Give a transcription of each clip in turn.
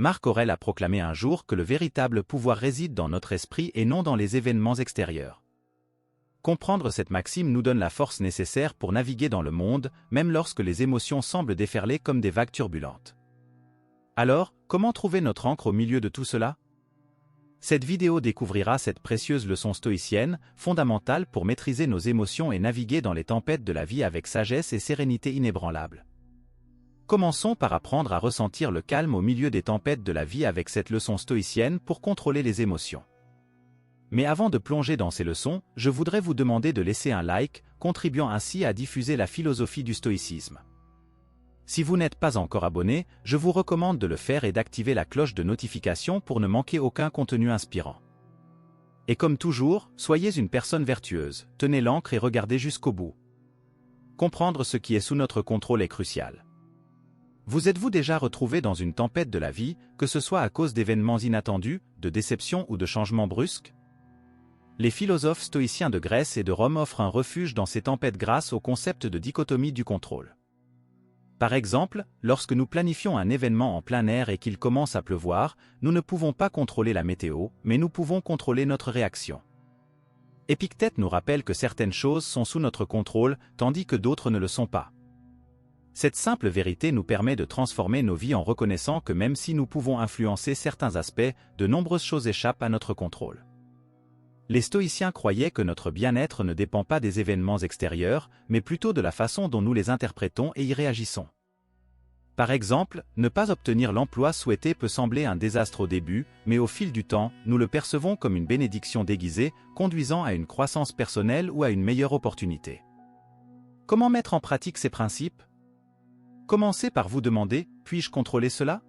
Marc Aurèle a proclamé un jour que le véritable pouvoir réside dans notre esprit et non dans les événements extérieurs. Comprendre cette maxime nous donne la force nécessaire pour naviguer dans le monde, même lorsque les émotions semblent déferler comme des vagues turbulentes. Alors, comment trouver notre ancre au milieu de tout cela? Cette vidéo découvrira cette précieuse leçon stoïcienne, fondamentale pour maîtriser nos émotions et naviguer dans les tempêtes de la vie avec sagesse et sérénité inébranlables. Commençons par apprendre à ressentir le calme au milieu des tempêtes de la vie avec cette leçon stoïcienne pour contrôler les émotions. Mais avant de plonger dans ces leçons, je voudrais vous demander de laisser un like, contribuant ainsi à diffuser la philosophie du stoïcisme. Si vous n'êtes pas encore abonné, je vous recommande de le faire et d'activer la cloche de notification pour ne manquer aucun contenu inspirant. Et comme toujours, soyez une personne vertueuse, tenez l'ancre et regardez jusqu'au bout. Comprendre ce qui est sous notre contrôle est crucial. Vous êtes-vous déjà retrouvé dans une tempête de la vie, que ce soit à cause d'événements inattendus, de déceptions ou de changements brusques? Les philosophes stoïciens de Grèce et de Rome offrent un refuge dans ces tempêtes grâce au concept de dichotomie du contrôle. Par exemple, lorsque nous planifions un événement en plein air et qu'il commence à pleuvoir, nous ne pouvons pas contrôler la météo, mais nous pouvons contrôler notre réaction. Épictète nous rappelle que certaines choses sont sous notre contrôle, tandis que d'autres ne le sont pas. Cette simple vérité nous permet de transformer nos vies en reconnaissant que même si nous pouvons influencer certains aspects, de nombreuses choses échappent à notre contrôle. Les stoïciens croyaient que notre bien-être ne dépend pas des événements extérieurs, mais plutôt de la façon dont nous les interprétons et y réagissons. Par exemple, ne pas obtenir l'emploi souhaité peut sembler un désastre au début, mais au fil du temps, nous le percevons comme une bénédiction déguisée, conduisant à une croissance personnelle ou à une meilleure opportunité. Comment mettre en pratique ces principes? Commencez par vous demander, puis-je contrôler cela?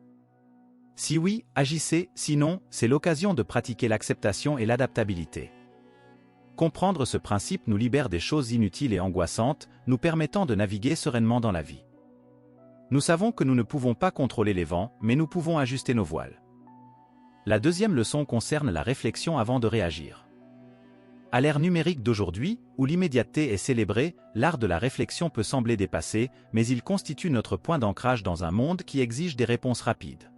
Si oui, agissez, sinon, c'est l'occasion de pratiquer l'acceptation et l'adaptabilité. Comprendre ce principe nous libère des choses inutiles et angoissantes, nous permettant de naviguer sereinement dans la vie. Nous savons que nous ne pouvons pas contrôler les vents, mais nous pouvons ajuster nos voiles. La deuxième leçon concerne la réflexion avant de réagir. À l'ère numérique d'aujourd'hui, où l'immédiateté est célébrée, l'art de la réflexion peut sembler dépassé, mais il constitue notre point d'ancrage dans un monde qui exige des réponses rapides.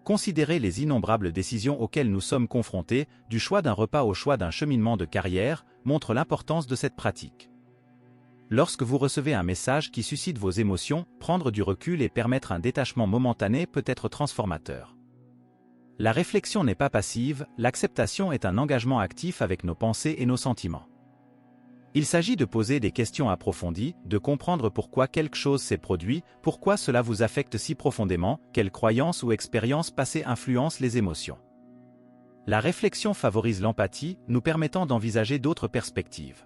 Considérez les innombrables décisions auxquelles nous sommes confrontés, du choix d'un repas au choix d'un cheminement de carrière, montre l'importance de cette pratique. Lorsque vous recevez un message qui suscite vos émotions, prendre du recul et permettre un détachement momentané peut être transformateur. La réflexion n'est pas passive, l'acceptation est un engagement actif avec nos pensées et nos sentiments. Il s'agit de poser des questions approfondies, de comprendre pourquoi quelque chose s'est produit, pourquoi cela vous affecte si profondément, quelles croyances ou expériences passées influencent les émotions. La réflexion favorise l'empathie, nous permettant d'envisager d'autres perspectives.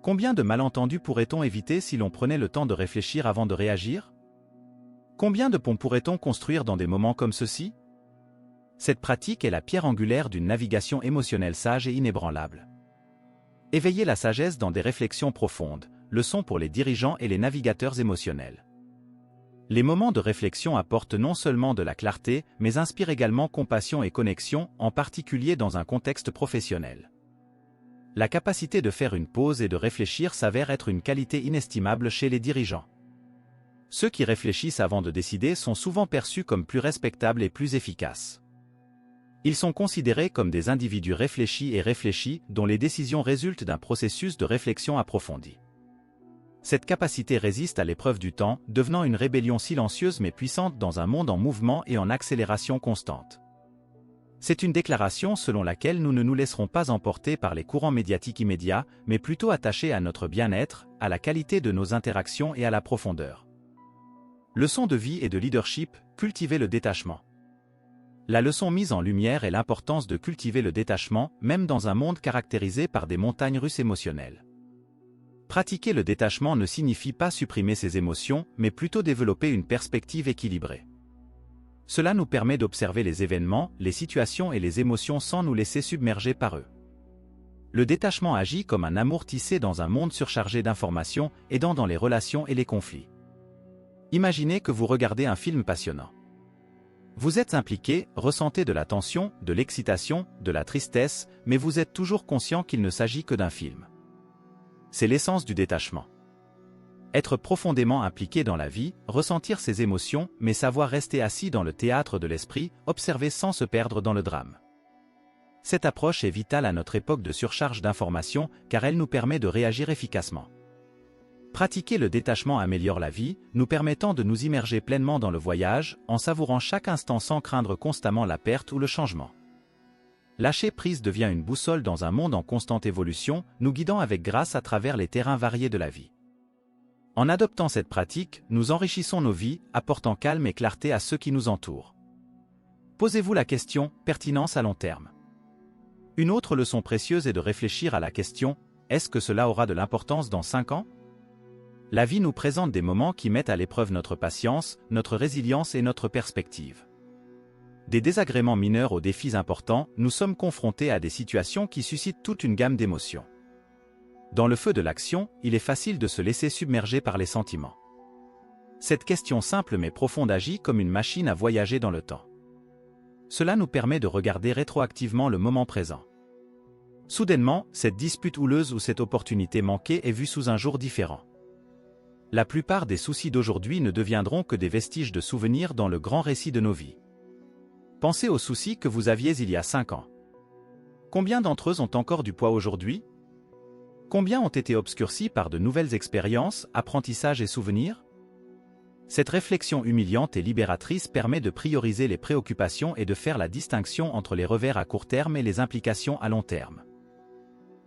Combien de malentendus pourrait-on éviter si l'on prenait le temps de réfléchir avant de réagir? Combien de ponts pourrait-on construire dans des moments comme ceux-ci? Cette pratique est la pierre angulaire d'une navigation émotionnelle sage et inébranlable. Éveiller la sagesse dans des réflexions profondes, leçon pour les dirigeants et les navigateurs émotionnels. Les moments de réflexion apportent non seulement de la clarté, mais inspirent également compassion et connexion, en particulier dans un contexte professionnel. La capacité de faire une pause et de réfléchir s'avère être une qualité inestimable chez les dirigeants. Ceux qui réfléchissent avant de décider sont souvent perçus comme plus respectables et plus efficaces. Ils sont considérés comme des individus réfléchis dont les décisions résultent d'un processus de réflexion approfondie. Cette capacité résiste à l'épreuve du temps, devenant une rébellion silencieuse mais puissante dans un monde en mouvement et en accélération constante. C'est une déclaration selon laquelle nous ne nous laisserons pas emporter par les courants médiatiques immédiats, mais plutôt attachés à notre bien-être, à la qualité de nos interactions et à la profondeur. Leçon de vie et de leadership, cultiver le détachement. La leçon mise en lumière est l'importance de cultiver le détachement, même dans un monde caractérisé par des montagnes russes émotionnelles. Pratiquer le détachement ne signifie pas supprimer ses émotions, mais plutôt développer une perspective équilibrée. Cela nous permet d'observer les événements, les situations et les émotions sans nous laisser submerger par eux. Le détachement agit comme un amour tissé dans un monde surchargé d'informations, aidant dans les relations et les conflits. Imaginez que vous regardez un film passionnant. Vous êtes impliqué, ressentez de la tension, de l'excitation, de la tristesse, mais vous êtes toujours conscient qu'il ne s'agit que d'un film. C'est l'essence du détachement. Être profondément impliqué dans la vie, ressentir ses émotions, mais savoir rester assis dans le théâtre de l'esprit, observer sans se perdre dans le drame. Cette approche est vitale à notre époque de surcharge d'informations car elle nous permet de réagir efficacement. Pratiquer le détachement améliore la vie, nous permettant de nous immerger pleinement dans le voyage, en savourant chaque instant sans craindre constamment la perte ou le changement. Lâcher prise devient une boussole dans un monde en constante évolution, nous guidant avec grâce à travers les terrains variés de la vie. En adoptant cette pratique, nous enrichissons nos vies, apportant calme et clarté à ceux qui nous entourent. Posez-vous la question, pertinence à long terme. Une autre leçon précieuse est de réfléchir à la question, est-ce que cela aura de l'importance dans 5 ans? La vie nous présente des moments qui mettent à l'épreuve notre patience, notre résilience et notre perspective. Des désagréments mineurs aux défis importants, nous sommes confrontés à des situations qui suscitent toute une gamme d'émotions. Dans le feu de l'action, il est facile de se laisser submerger par les sentiments. Cette question simple mais profonde agit comme une machine à voyager dans le temps. Cela nous permet de regarder rétroactivement le moment présent. Soudainement, cette dispute houleuse ou cette opportunité manquée est vue sous un jour différent. La plupart des soucis d'aujourd'hui ne deviendront que des vestiges de souvenirs dans le grand récit de nos vies. Pensez aux soucis que vous aviez il y a 5 ans. Combien d'entre eux ont encore du poids aujourd'hui? Combien ont été obscurcis par de nouvelles expériences, apprentissages et souvenirs? Cette réflexion humiliante et libératrice permet de prioriser les préoccupations et de faire la distinction entre les revers à court terme et les implications à long terme.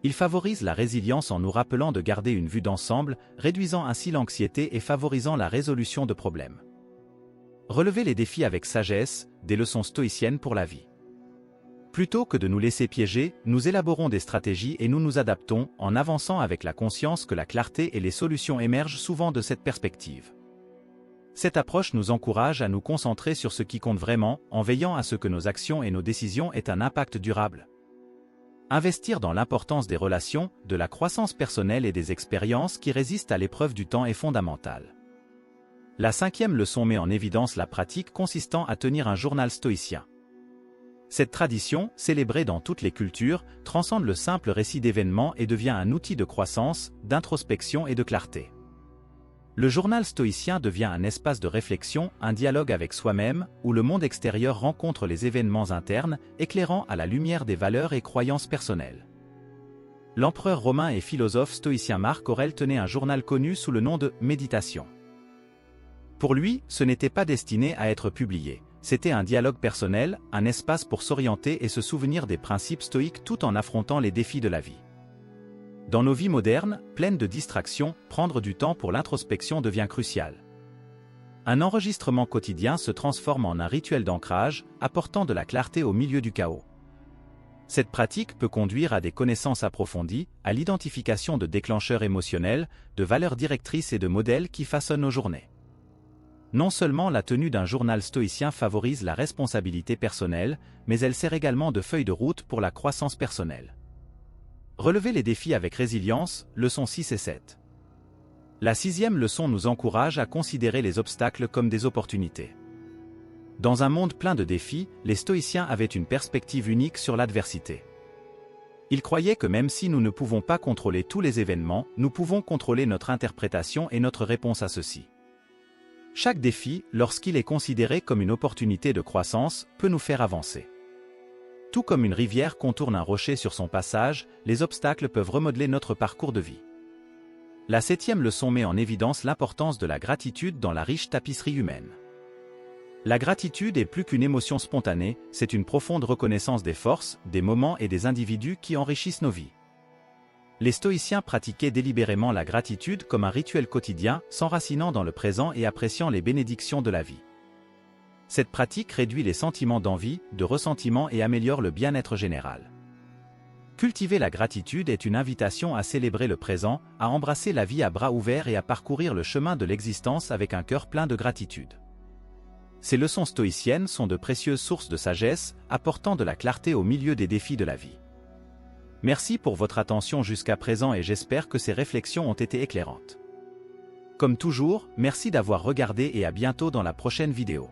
Il favorise la résilience en nous rappelant de garder une vue d'ensemble, réduisant ainsi l'anxiété et favorisant la résolution de problèmes. Relevez les défis avec sagesse, des leçons stoïciennes pour la vie. Plutôt que de nous laisser piéger, nous élaborons des stratégies et nous nous adaptons, en avançant avec la conscience que la clarté et les solutions émergent souvent de cette perspective. Cette approche nous encourage à nous concentrer sur ce qui compte vraiment, en veillant à ce que nos actions et nos décisions aient un impact durable. Investir dans l'importance des relations, de la croissance personnelle et des expériences qui résistent à l'épreuve du temps est fondamental. La 5e leçon met en évidence la pratique consistant à tenir un journal stoïcien. Cette tradition, célébrée dans toutes les cultures, transcende le simple récit d'événements et devient un outil de croissance, d'introspection et de clarté. Le journal stoïcien devient un espace de réflexion, un dialogue avec soi-même, où le monde extérieur rencontre les événements internes, éclairant à la lumière des valeurs et croyances personnelles. L'empereur romain et philosophe stoïcien Marc Aurèle tenait un journal connu sous le nom de « Méditation ». Pour lui, ce n'était pas destiné à être publié. C'était un dialogue personnel, un espace pour s'orienter et se souvenir des principes stoïques tout en affrontant les défis de la vie. Dans nos vies modernes, pleines de distractions, prendre du temps pour l'introspection devient crucial. Un enregistrement quotidien se transforme en un rituel d'ancrage, apportant de la clarté au milieu du chaos. Cette pratique peut conduire à des connaissances approfondies, à l'identification de déclencheurs émotionnels, de valeurs directrices et de modèles qui façonnent nos journées. Non seulement la tenue d'un journal stoïcien favorise la responsabilité personnelle, mais elle sert également de feuille de route pour la croissance personnelle. Relevez les défis avec résilience, leçons 6 et 7. La 6e leçon nous encourage à considérer les obstacles comme des opportunités. Dans un monde plein de défis, les stoïciens avaient une perspective unique sur l'adversité. Ils croyaient que même si nous ne pouvons pas contrôler tous les événements, nous pouvons contrôler notre interprétation et notre réponse à ceux-ci. Chaque défi, lorsqu'il est considéré comme une opportunité de croissance, peut nous faire avancer. Tout comme une rivière contourne un rocher sur son passage, les obstacles peuvent remodeler notre parcours de vie. La 7e leçon met en évidence l'importance de la gratitude dans la riche tapisserie humaine. La gratitude est plus qu'une émotion spontanée, c'est une profonde reconnaissance des forces, des moments et des individus qui enrichissent nos vies. Les stoïciens pratiquaient délibérément la gratitude comme un rituel quotidien, s'enracinant dans le présent et appréciant les bénédictions de la vie. Cette pratique réduit les sentiments d'envie, de ressentiment et améliore le bien-être général. Cultiver la gratitude est une invitation à célébrer le présent, à embrasser la vie à bras ouverts et à parcourir le chemin de l'existence avec un cœur plein de gratitude. Ces leçons stoïciennes sont de précieuses sources de sagesse, apportant de la clarté au milieu des défis de la vie. Merci pour votre attention jusqu'à présent et j'espère que ces réflexions ont été éclairantes. Comme toujours, merci d'avoir regardé et à bientôt dans la prochaine vidéo.